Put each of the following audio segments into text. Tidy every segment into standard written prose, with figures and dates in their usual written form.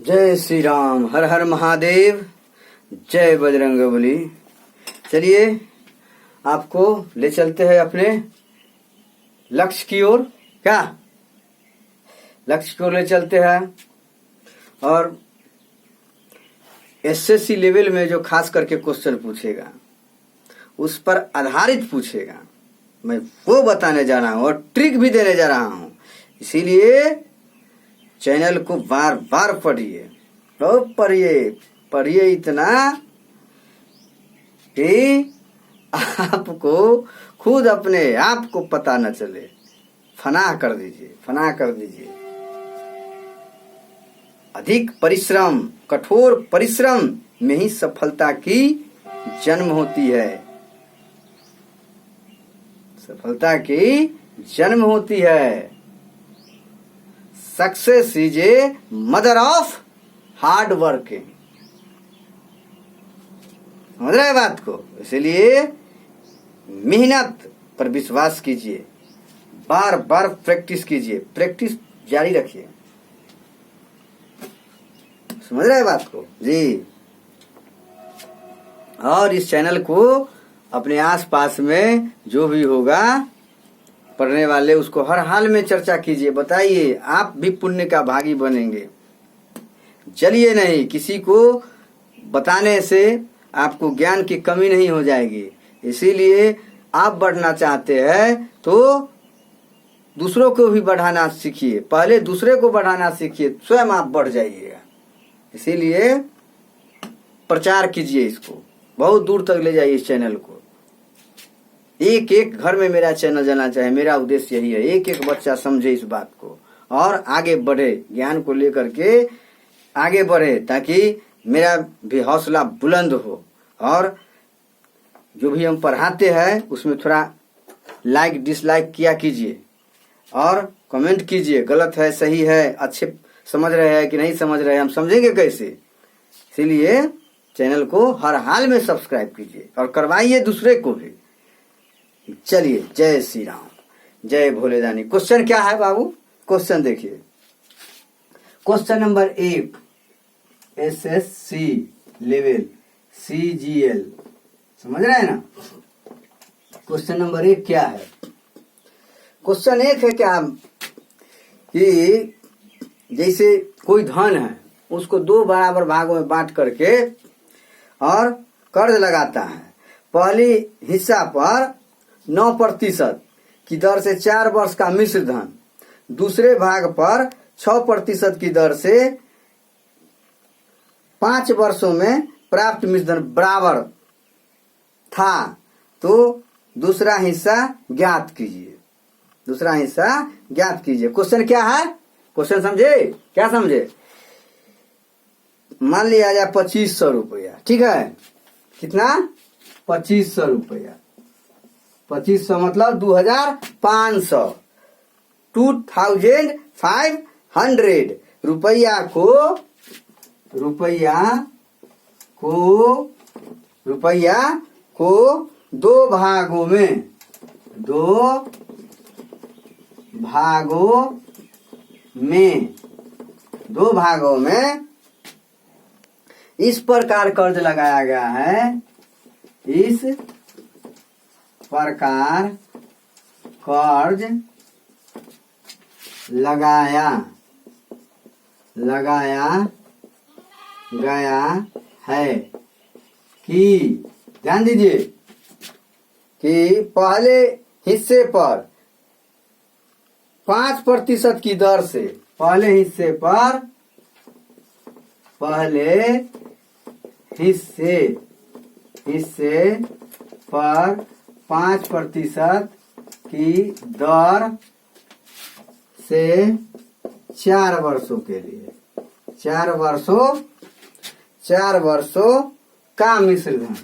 जय श्री राम। हर हर महादेव। जय बजरंगबली। चलिए आपको ले चलते हैं अपने लक्ष्य की ओर। क्या लक्ष्य की ओर ले चलते हैं। और एसएससी लेवल में जो खास करके क्वेश्चन पूछेगा उस पर आधारित पूछेगा, मैं वो बताने जा रहा हूं और ट्रिक भी देने जा रहा हूं। इसीलिए चैनल को बार बार पढ़िए और पढ़िए इतना कि आपको खुद अपने आप को पता न चले। फना कर दीजिए। अधिक परिश्रम, कठोर परिश्रम में ही सफलता की जन्म होती है। सफलता की जन्म होती है। Success is a mother of hard working. समझ रहे बात को? इसलिए मेहनत पर विश्वास कीजिए, बार बार प्रैक्टिस कीजिए, प्रैक्टिस जारी रखिए। समझ रहे बात को जी? और इस चैनल को अपने आसपास में जो भी होगा पढ़ने वाले उसको हर हाल में चर्चा कीजिए, बताइए। आप भी पुण्य का भागी बनेंगे। जलिए नहीं, किसी को बताने से आपको ज्ञान की कमी नहीं हो जाएगी। इसीलिए आप बढ़ना चाहते हैं तो दूसरों को भी बढ़ाना सीखिए। पहले दूसरे को बढ़ाना सीखिए, स्वयं आप बढ़ जाइएगा। इसीलिए प्रचार कीजिए, इसको बहुत दूर तक ले जाइए। इस चैनल को एक एक घर में मेरा चैनल जाना चाहे, मेरा उद्देश्य यही है। एक एक बच्चा समझे इस बात को और आगे बढ़े, ज्ञान को लेकर के आगे बढ़े, ताकि मेरा भी हौसला बुलंद हो। और जो भी हम पढ़ाते हैं उसमें थोड़ा लाइक डिसलाइक किया कीजिए और कमेंट कीजिए, गलत है सही है, अच्छे समझ रहे हैं कि नहीं समझ रहे हैं, हम समझेंगे कैसे। इसीलिए चैनल को हर हाल में सब्सक्राइब कीजिए और करवाइए दूसरे को भी। चलिए, जय श्री राम, जय भोलेदानी। क्वेश्चन क्या है बाबू? क्वेश्चन देखिए। Question number 1, SSC level CGL. समझ रहे हैं ना? क्वेश्चन नंबर 1 क्या है? क्वेश्चन 1 है क्या कि जैसे कोई धन है, उसको 2 बराबर भागों में बांट करके और कर्ज लगाता है। पहली हिस्सा पर 9% की दर से 4 वर्ष का मिश्र धन, दूसरे भाग पर 6% की दर से 5 वर्षों में प्राप्त मिश्र धन बराबर था, तो दूसरा हिस्सा ज्ञात कीजिए। दूसरा हिस्सा ज्ञात कीजिए। क्वेश्चन क्या है? क्वेश्चन समझे? क्या समझे? मान लिया जाए 2500 रुपया, ठीक है? कितना? 2500 रुपया। 2500 मतलब 2500, 2500 रुपया को 2 भागों में इस प्रकार कर्ज लगाया गया है। इस प्रकार कर्ज लगाया गया है कि, ध्यान दीजिए, कि पहले हिस्से पर 5% की दर से, पहले हिस्से पर 5% की दर से 4 वर्षों के लिए, 4 वर्षों का मिश्र धन।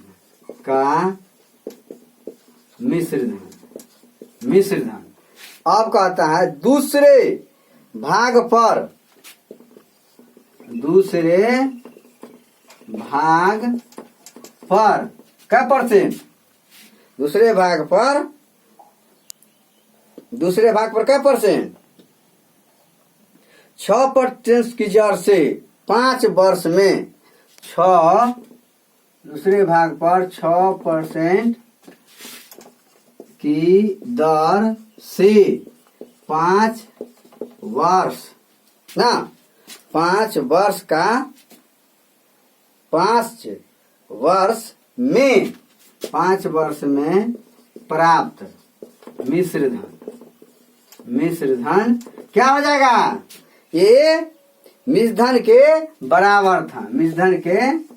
अब कहता है दूसरे भाग पर क्या परसेंट? दूसरे भाग पर क्या परसेंट? 6% की दर से 5 वर्ष में 6 दूसरे भाग पर 6% की दर से 5 वर्ष ना 5 वर्ष का 5 वर्ष में 5 वर्ष में प्राप्त मिश्र धन क्या हो जाएगा? ये मिश्र धन के बराबर था, मिश्र धन के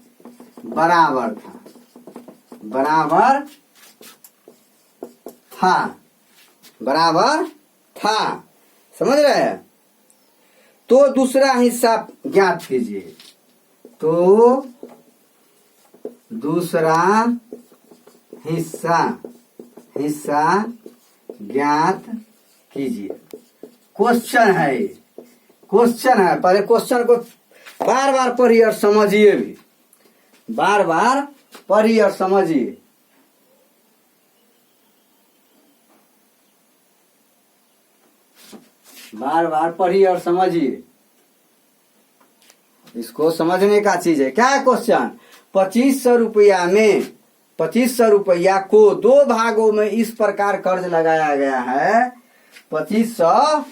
बराबर था, समझ रहे हैं? तो दूसरा हिस्सा ज्ञात कीजिए। तो दूसरा हिस्सा ज्ञात कीजिए। क्वेश्चन है, पहले क्वेश्चन को बार बार पढ़िए और समझिए भी, बार बार पढ़िए और समझिए। बार बार पढ़िए और समझिए, इसको समझने का चीज है। क्या है क्वेश्चन? 2500 रुपया में 2500 रुपया को 2 भागों में इस प्रकार कर्ज लगाया गया है। 2500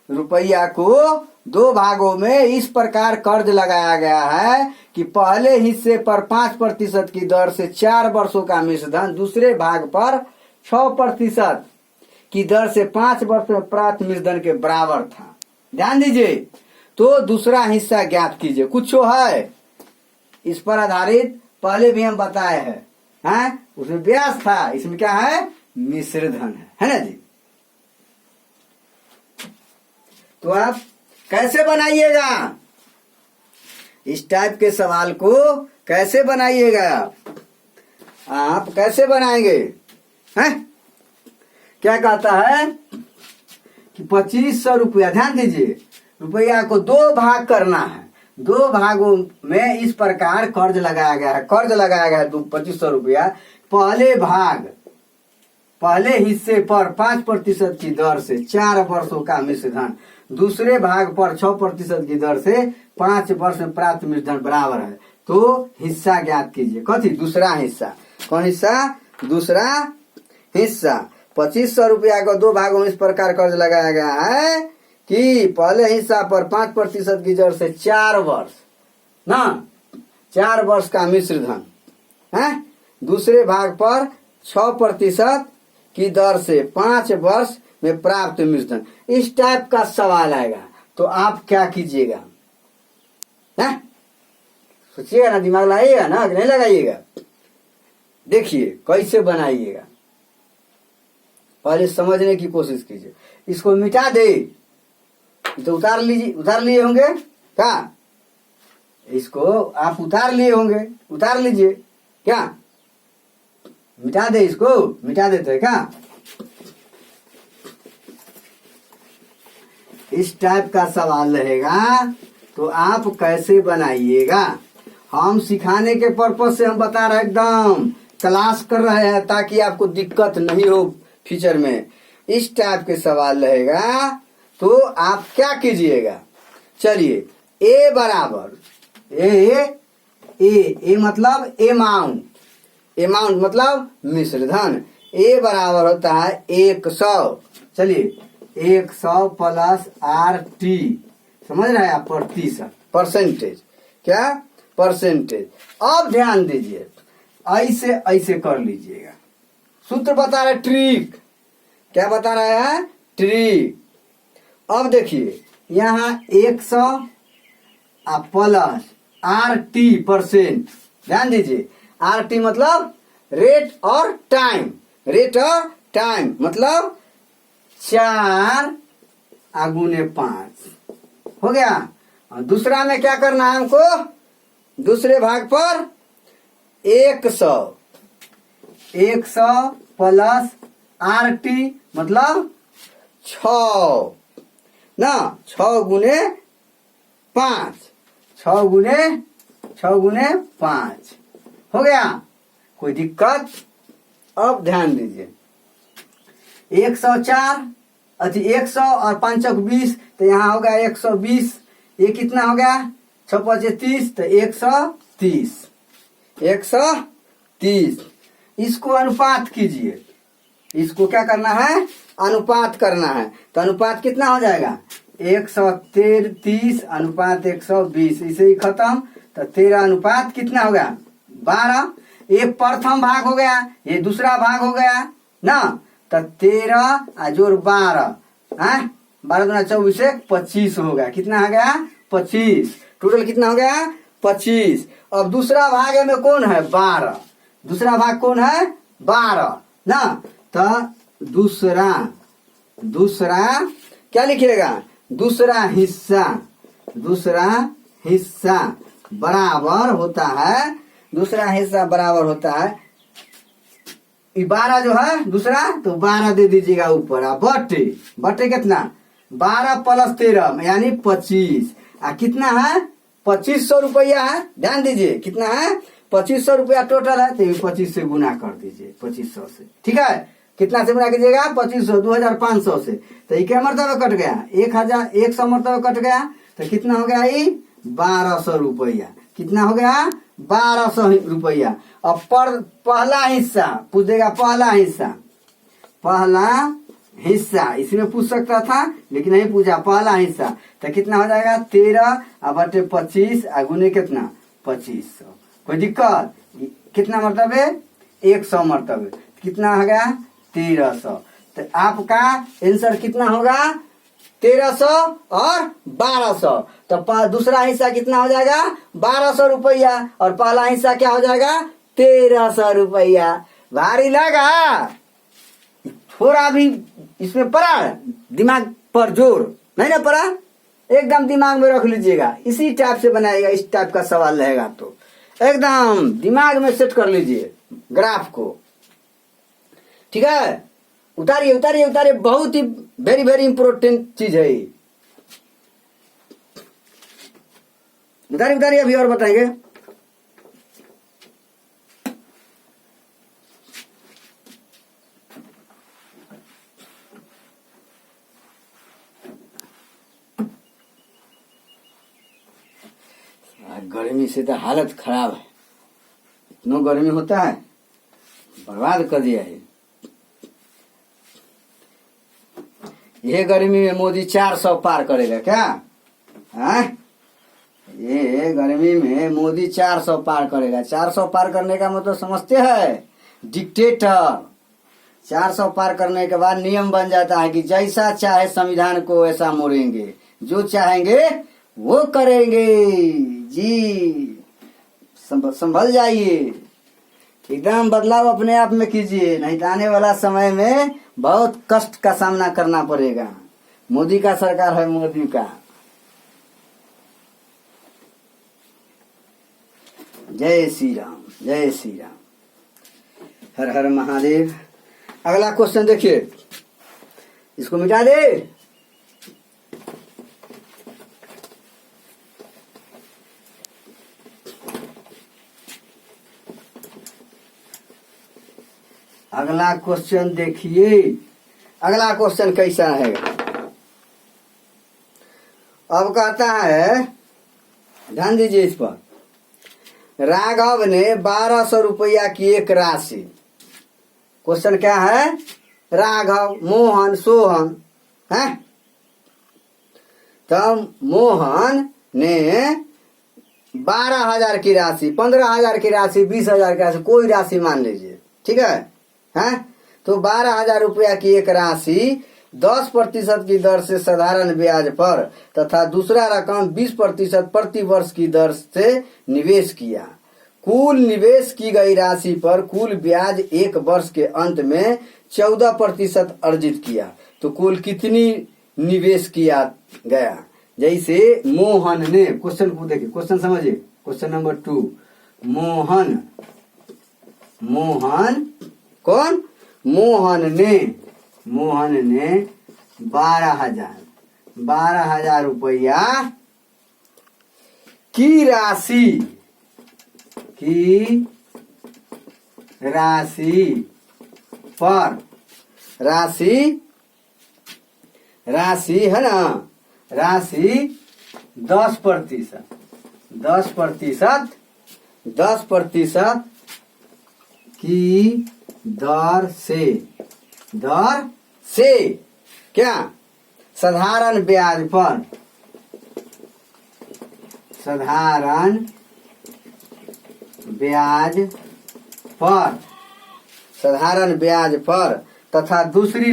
रुपया को 2 भागों में इस प्रकार कर्ज लगाया गया है कि पहले हिस्से पर 5% की दर से 4 वर्षों का मिश्र धन, दूसरे भाग पर 6% की दर से 5 वर्ष में प्राप्त मिश्र धन के बराबर था। ध्यान दीजिए। तो दूसरा हिस्सा ज्ञात कीजिए। कुछ है इस पर आधारित, पहले भी हम बताए हैं, उसमें ब्याज था, इसमें क्या है? मिश्र धन है ना जी। तो आप कैसे बनाइएगा इस टाइप के सवाल को? कैसे बनाइएगा आप? कैसे बनाएंगे हैं? क्या कहता है कि 2500 रुपया, ध्यान दीजिए, रुपया को 2 भाग करना है। 2 भागों में इस प्रकार कर्ज लगाया गया है। कर्ज लगाया गया है 2500 रुपया। पहले हिस्से पर 5% की दर से 4 वर्षों का मिश्र धन, दूसरे भाग पर 6% की दर से 5 वर्ष में प्राप्त मिश्र धन बराबर है। तो हिस्सा ज्ञात कीजिए। कथी? दूसरा हिस्सा। कौन हिस्सा? दूसरा हिस्सा। 2500 रुपया को 2 भागों में इस प्रकार कर्ज लगाया गया है कि पहले हिस्सा पर 5% की दर से 4 वर्ष का मिश्र धन है, दूसरे भाग पर 6% की दर से 5 वर्ष में प्राप्त मिश्र धन। इस टाइप का सवाल आएगा तो आप क्या कीजिएगा? सोचिएगा ना, दिमाग लगाइएगा ना कि नहीं लगाइएगा? देखिए कैसे बनाइएगा, पहले समझने की कोशिश कीजिए। इसको मिटा दे तो उतार लिए होंगे क्या? इसको आप उतार लिए होंगे, उतार लीजिए क्या? मिटा दे, इसको मिटा देते हैं क्या? इस टाइप का सवाल रहेगा तो आप कैसे बनाइएगा? हम सिखाने के पर्पज से हम बता रहे, एकदम क्लास कर रहे हैं ताकि आपको दिक्कत नहीं हो फ्यूचर में। इस टाइप के सवाल रहेगा तो आप क्या कीजिएगा? चलिए, ए बराबर ए मतलब अमाउंट मतलब मिश्र धन। ए बराबर होता है 100। चलिए, 100 प्लस RT, समझ रहे हैं आप? प्रतिशत, परसेंटेज। क्या? परसेंटेज। अब ध्यान दीजिए, ऐसे कर लीजिएगा। सूत्र बता रहा है, ट्रिक। क्या बता रहा है? ट्रिक। अब देखिए, यहाँ 100 प्लस RT % ध्यान दीजिए। RT मतलब रेट और टाइम, मतलब 4 गुने 5 हो गया। और दूसरा में क्या करना है हमको? दूसरे भाग पर 100 प्लस RT मतलब 6 ना, 6 गुने 5 हो गया। कोई दिक्कत? अब ध्यान दीजिए, 104 100 और 5 20, तो यहाँ होगा 120। ये कितना हो गया? 6×5 = 30, तो 130। 130 इसको अनुपात कीजिए, इसको क्या करना है, अनुपात करना है। तो अनुपात कितना हो जाएगा, 130 अनुपात 120, इसे ही खत्म। तो 13 अनुपात कितना हो गया, 12। ये प्रथम भाग हो गया, ये दूसरा भाग हो गया ना। तो 13 जोड़ 12, 12 दूना 24, 25 हो गया। कितना आ गया, 25। टोटल कितना हो गया, 25। अब दूसरा भाग में कौन है, 12। दूसरा भाग कौन है, 12 ना। तो दूसरा क्या लिखिएगा, दूसरा हिस्सा बराबर होता है, दूसरा हिस्सा बराबर होता है 12 जो है दूसरा, तो 12 दे दीजिएगा ऊपर। बटे कितना, 12 + 13 यानी 25। कितना है, 2500 रुपया है। ध्यान दीजिए कितना है, 2500 रुपया टोटल है। तो 25 से गुना कर दीजिए, 2500 से। ठीक है, कितना से गुना कीजिएगा, 2500, 2500 से। तो ये क्या मरतबा कट गया, 1100 मरतबा कट गया। तो कितना हो गया, ये 1200 रुपया। कितना हो गया, 1200 रुपया। अब पहला हिस्सा पूछ देगा, पहला हिस्सा इसमें पूछ सकता था लेकिन नहीं पूछा। पहला हिस्सा तो कितना हो जाएगा, 13 बटे 25 गुने कितना, 2500। कोई दिक्कत, कितना मरतबे, 100 मरतबे। कितना हो गया, 1300। तो आपका आंसर कितना होगा, 1300 और 1200। तो दूसरा हिस्सा कितना हो जाएगा, 1200 रुपया, और पहला हिस्सा क्या हो जाएगा, 1300 रुपया। भारी लगा, थोड़ा भी इसमें पड़ा, दिमाग पर जोर नहीं ना पड़ा, एकदम दिमाग में रख लीजिएगा। इसी टाइप से बनाएगा, इस टाइप का सवाल रहेगा तो एकदम दिमाग में सेट कर लीजिए ग्राफ को। ठीक है, उतारिए उतारिए उतारिए, बहुत ही वेरी वेरी इंपोर्टेंट चीज है ये। उतारिए उतारिए, अभी और बताएंगे। गर्मी से तो हालत खराब है, इतना गर्मी होता है, बर्बाद कर दिया है। ये गर्मी में मोदी 400 पार करेगा क्या, है? ये गर्मी में मोदी 400 पार करेगा। 400 पार करने का मतलब समझते हैं, डिक्टेटर। 400 पार करने के बाद नियम बन जाता है कि जैसा चाहे संविधान को वैसा मोड़ेंगे, जो चाहेंगे वो करेंगे। जी संभल जाइए, एकदम बदलाव अपने आप में कीजिए, नहीं तो आने वाला समय में बहुत कष्ट का सामना करना पड़ेगा। मोदी का सरकार है, मोदी का। जय श्री राम, जय श्री राम, हर हर महादेव। अगला क्वेश्चन देखिए, इसको मिटा दे। अगला क्वेश्चन देखिए, अगला क्वेश्चन कैसा है। अब कहता है, ध्यान दीजिए इस पर, राघव ने 1200 रुपया की एक राशि। क्वेश्चन क्या है, राघव, मोहन, सोहन है। तो मोहन ने 12,000 की राशि, 15,000 की राशि, 20,000 की राशि, कोई राशि मान लीजिए, ठीक है। तो 12,000 रुपया की एक राशि 10% की दर से साधारण ब्याज पर तथा दूसरा रकम 20% प्रति वर्ष की दर से निवेश किया। कुल निवेश की गई राशि पर कुल ब्याज एक वर्ष के अंत में 14% अर्जित किया। तो कुल कितनी निवेश किया गया। जैसे मोहन ने, क्वेश्चन को देखिए, क्वेश्चन समझिए, क्वेश्चन नंबर 2। मोहन कौन, मोहन ने 12,000 रुपया की राशि पर, राशि है ना, राशि 10%, 10% की दर से क्या साधारण ब्याज पर तथा दूसरी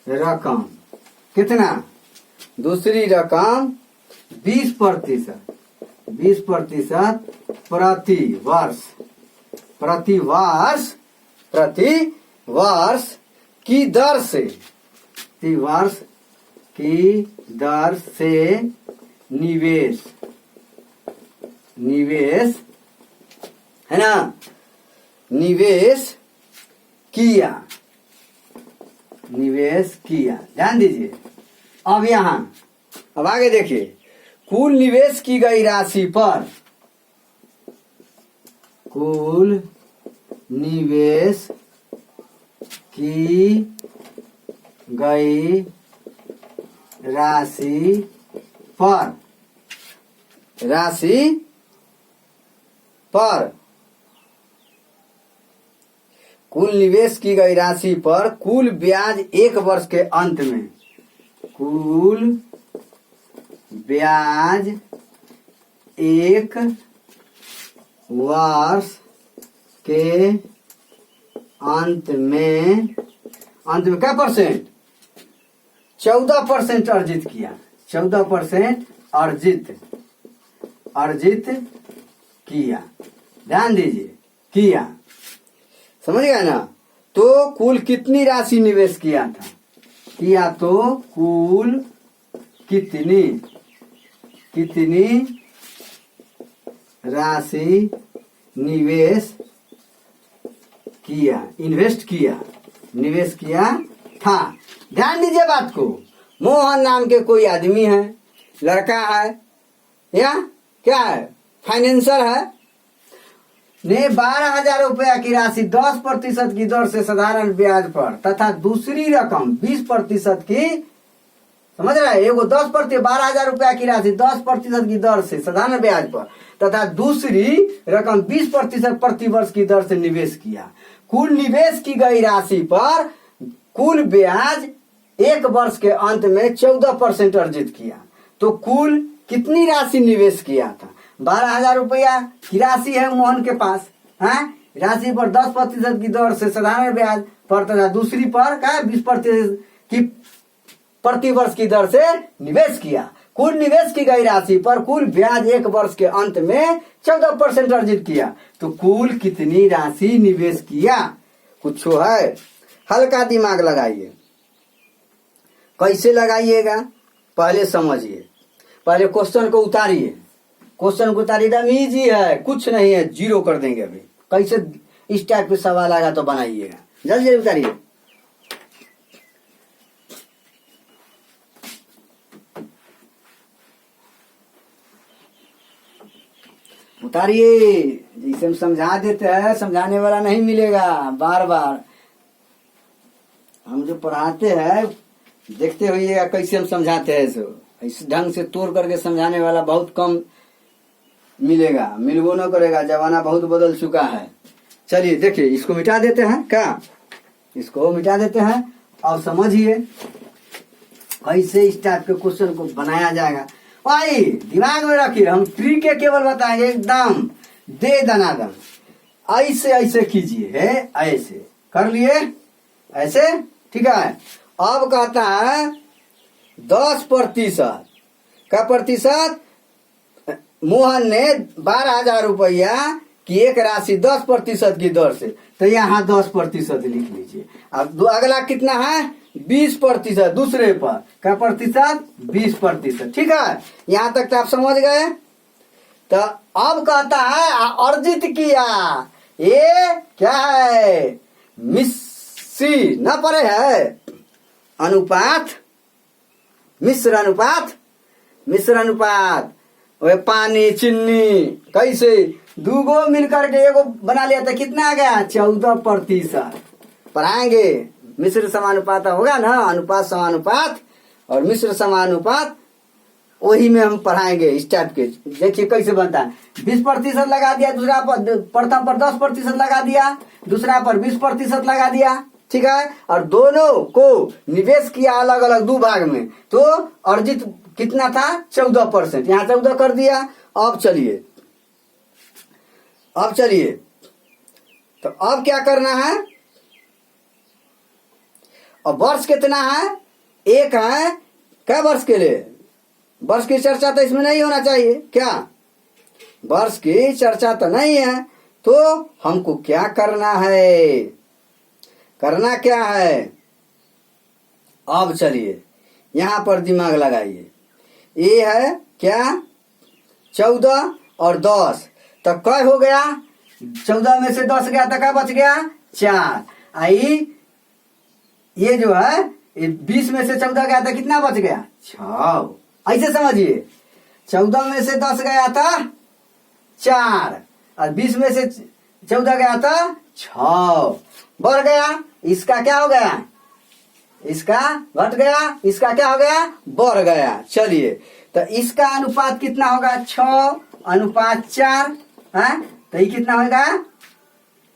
रकम कितना? दूसरी रकम 20% प्रति वर्ष की दर से निवेश है ना, निवेश किया। ध्यान दीजिए। अब आगे देखिए, कुल निवेश की गई राशि पर कुल निवेश की गई राशि पर कुल ब्याज एक वर्ष के अंत में क्या परसेंट? 14% अर्जित किया। 14% अर्जित किया। ध्यान दीजिए, किया। समझ गया ना? तो कुल कितनी राशि निवेश किया था? तो कुल कितनी राशि निवेश किया था। ध्यान दीजिए बात को। मोहन नाम के कोई आदमी है, लड़का है या क्या है, फाइनेंसर है, ने 12,000 रुपया की राशि 10% की दर से साधारण ब्याज पर तथा दूसरी रकम 20% की, समझ रहा है, एगो 10% 12,000 रुपया की राशि 10% की दर से साधारण ब्याज पर तथा दूसरी रकम 20% प्रति वर्ष की दर से निवेश किया। कुल निवेश की गई राशि पर कुल ब्याज एक वर्ष के अंत में 14% अर्जित किया। तो कुल कितनी राशि निवेश किया था? 12,000 रुपया की राशि है मोहन के पास, है, राशि पर 10% की दर से साधारण ब्याज पर तथा दूसरी पर क्या 20% की प्रति वर्ष की दर से निवेश किया। कुल निवेश की गई राशि पर कुल ब्याज एक वर्ष के अंत में 14% अर्जित किया। तो कुल कितनी राशि निवेश किया? कुछ है? हल्का दिमाग लगाइए। कैसे लगाइएगा पहले समझिए। पहले क्वेश्चन को उतारिए। एकदम इजी है, कुछ नहीं है, 0 कर देंगे अभी। कैसे इस टाइप के सवाल आएगा तो बनाइएगा, जल्दी उतारिए। जिसे हम समझा देते हैं, समझाने वाला नहीं मिलेगा बार बार। हम जो पढ़ाते हैं देखते होइएगा कैसे हम समझाते हैं। सो इस ढंग से तोड़ करके समझाने वाला बहुत कम मिलेगा, मिलबो न करेगा। जमाना बहुत बदल चुका है। चलिए देखिए, इसको मिटा देते हैं क्या? इसको मिटा देते हैं और समझिए कैसे इस टाइप के क्वेश्चन को बनाया जाएगा। भाई दिमाग में रखिए, हम ट्रिक के केवल बताएंगे, एकदम दे दनादन। ऐसे ऐसे कीजिए, है ऐसे कर लिए, ऐसे, ठीक है। अब कहता है 10%। क्या प्रतिशत? मोहन ने 12,000 रुपया की एक राशि 10% की दर से, तो यहाँ 10% लिख लीजिए। अब अगला कितना है? 20% दूसरे पर। क्या प्रतिशत? 20%। ठीक है, यहाँ तक तो आप समझ गए। तो अब कहता है अर्जित किया। ये क्या है? मिश्री न पड़े है, अनुपात, मिश्र अनुपात। वे पानी चीनी कैसे दूगो मिलकर के एगो बना लिया, तो कितना आ गया? 14%। पढ़ाएंगे, मिश्र समानुपात होगा ना, अनुपात समानुपात और मिश्र समानुपात, वही में हम पढ़ाएंगे इस टाइप के। देखिए कैसे बनता है। 20% लगा दिया, दूसरा पर प्रथम पर 10% लगा दिया, दूसरा पर 20% लगा दिया, ठीक है। और दोनों को निवेश किया अलग अलग दो भाग में, तो अर्जित कितना था 14%, यहाँ 14 कर दिया। अब चलिए तो अब क्या करना है। अब वर्ष कितना है, 1 है। क्या वर्ष के लिए, वर्ष की चर्चा तो इसमें नहीं होना चाहिए क्या, वर्ष की चर्चा तो नहीं है। तो हमको क्या करना है, करना क्या है। अब चलिए यहां पर दिमाग लगाइए। ये है क्या 14 और 10, तो क्या हो गया, 14 में से 10 गया तो क्या बच गया 4। आई ये जो है 20 में से 14 गया तो कितना बच गया 6। ऐसे समझिए, 14 में से 10 गया था 4 और 20 में से 14 गया था 6, बढ़ गया। इसका क्या हो गया, इसका घट गया, इसका क्या हो गया बढ़ गया। चलिए तो इसका अनुपात कितना होगा 6:4 है, तो ये कितना होगा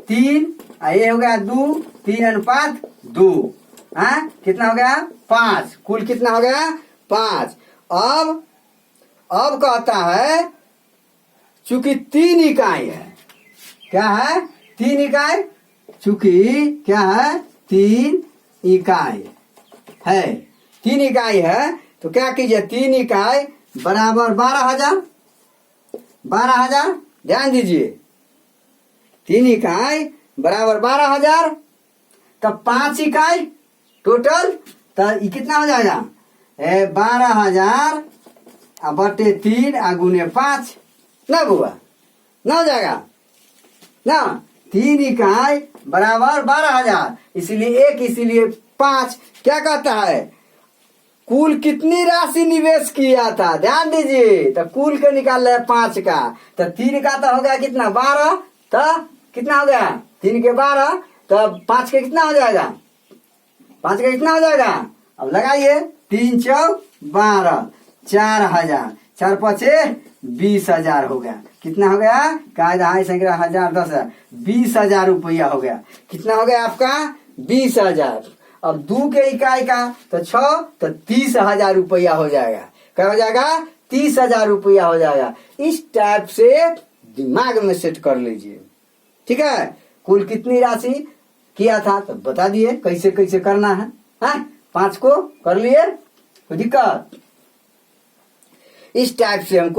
3, ये हो गया 2, 3:2 है, कितना हो गया 5, कुल कितना हो गया 5। अब कहता है चूंकि 3 इकाई है, क्या है 3 इकाई, चूंकि क्या है 3 इकाई है, 3 इकाई है, तो क्या कीजिए 3 इकाई बराबर 12,000, 12,000 ध्यान दीजिए, 3 इकाई बराबर 12,000, तब 5 इकाई टोटल, तो ये कितना हो जाएगा 12,000 बटे 3 गुने 5 ना बुआ, ना हो जाएगा ना। 3 इकाई बराबर 12,000, इसीलिए 1, इसीलिए 5। क्या कहता है कुल कितनी राशि निवेश किया था, ध्यान दीजिए, तो कुल के निकाल रहे 5 का, तो 3 का तो हो गया कितना 12, तो कितना हो गया 3 के 12, तो 5 के कितना हो जाएगा, 5 का कितना हो जाएगा। अब लगाइए 3 चौक 12, 4,000, 4 पचे 20,000 हो गया। कितना हो गया कायदा 1000 10,000 20,000 रुपया हो गया। कितना हो गया आपका 20,000। अब 2 के इकाई का तो 6, तो 30,000 रुपया हो जाएगा। क्या हो जाएगा 30,000 रुपया हो जाएगा। इस टाइप से दिमाग में सेट कर लीजिए, ठीक है। कुल कितनी राशि किया था तो बता दिए कैसे कैसे करना है, हाँ 5 को कर लिए, कोई दिक्कत। इस टाइप से हमको